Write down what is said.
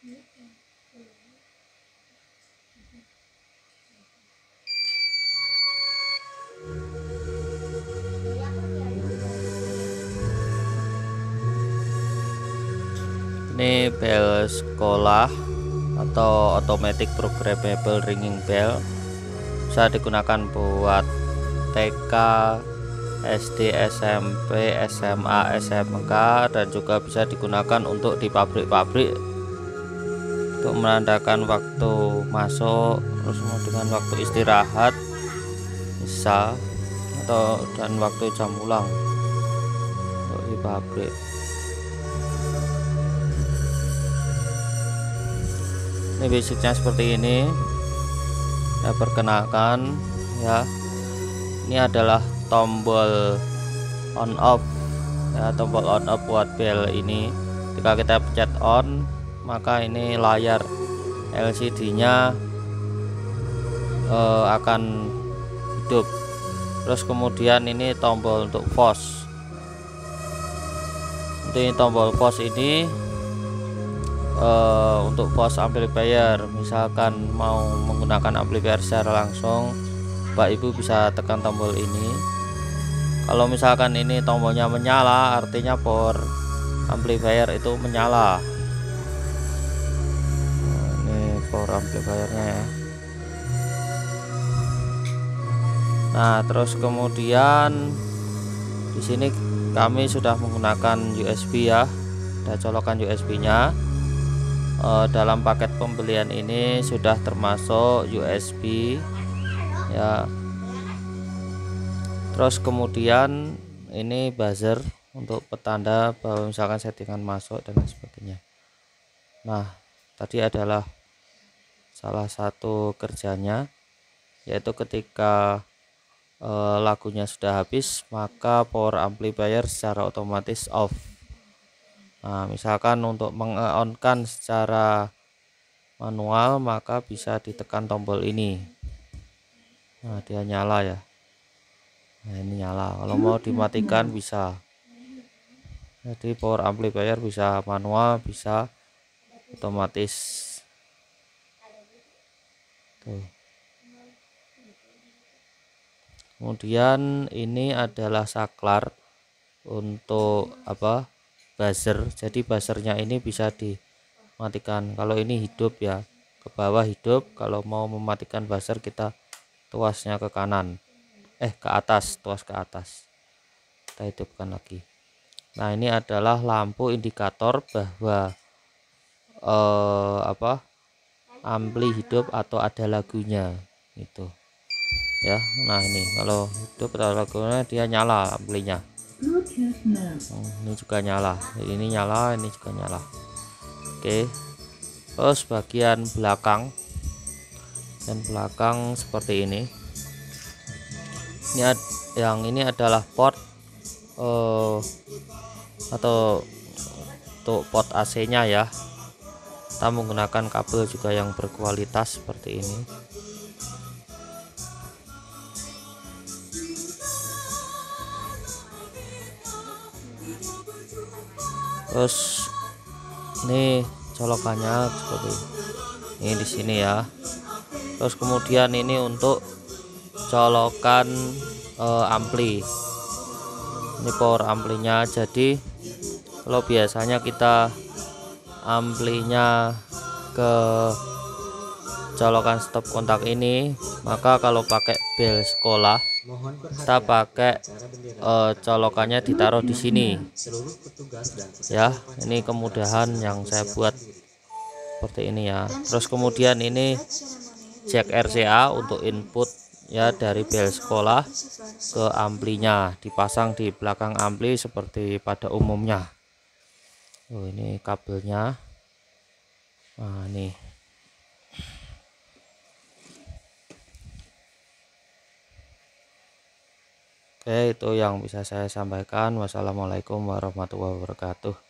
Ini bel sekolah atau automatic programmable ringing bell, bisa digunakan buat TK, SD, SMP, SMA, SMK, dan juga bisa digunakan untuk di pabrik-pabrik untuk menandakan waktu masuk, terus dengan waktu istirahat bisa, atau dan waktu jam pulang untuk di pabrik. Ini basicnya seperti ini. Saya perkenalkan ya, ini adalah tombol on off ya, tombol on off buat bel ini. Jika kita pencet on, maka ini layar LCD nya akan hidup. Terus kemudian ini tombol untuk pause. Untuk tombol pause ini untuk pause amplifier, misalkan mau menggunakan amplifier secara langsung, Bapak Ibu bisa tekan tombol ini. Kalau misalkan ini tombolnya menyala, artinya power amplifier itu menyala. Nah, ini power amplifiernya ya. Nah, terus kemudian di sini kami sudah menggunakan USB ya, ada colokan USB-nya. Dalam paket pembelian ini sudah termasuk USB ya. Terus kemudian ini buzzer untuk petanda bahwa misalkan settingan masuk dan lain sebagainya. Nah, tadi adalah salah satu kerjanya, yaitu ketika lagunya sudah habis, maka power amplifier secara otomatis off. Nah, misalkan untuk meng-on-kan secara manual, maka bisa ditekan tombol ini. Nah, dia nyala ya. Nah, ini nyala. Kalau mau dimatikan bisa. Jadi power amplifier bisa manual, bisa otomatis. Tuh. Kemudian ini adalah saklar untuk apa? Buzzer. Jadi buzzernya ini bisa dimatikan. Kalau ini hidup ya, ke bawah hidup. Kalau mau mematikan buzzer, kita tuasnya ke kanan, ke atas, tuas ke atas, kita hidupkan lagi. Nah, ini adalah lampu indikator bahwa ampli hidup atau ada lagunya itu ya. Nah, ini kalau hidup atau lagunya dia nyala amplinya. Ini juga nyala, ini nyala, ini juga nyala. Oke, terus bagian belakang dan belakang seperti ini. Yang ini adalah port atau untuk port AC nya ya. Kita menggunakan kabel juga yang berkualitas seperti ini. Terus ini colokannya seperti ini di sini ya. Terus kemudian ini untuk colokan ampli. Ini power amplinya. Jadi kalau biasanya kita amplinya ke colokan stop kontak ini, maka kalau pakai bel sekolah kita pakai colokannya ditaruh di sini ya. Ini kemudahan yang saya buat seperti ini ya. Terus kemudian ini jack RCA untuk input ya dari bel sekolah ke amplinya, dipasang di belakang ampli seperti pada umumnya. Ini kabelnya. Nah, ini oke, itu yang bisa saya sampaikan. Wassalamualaikum warahmatullahi wabarakatuh.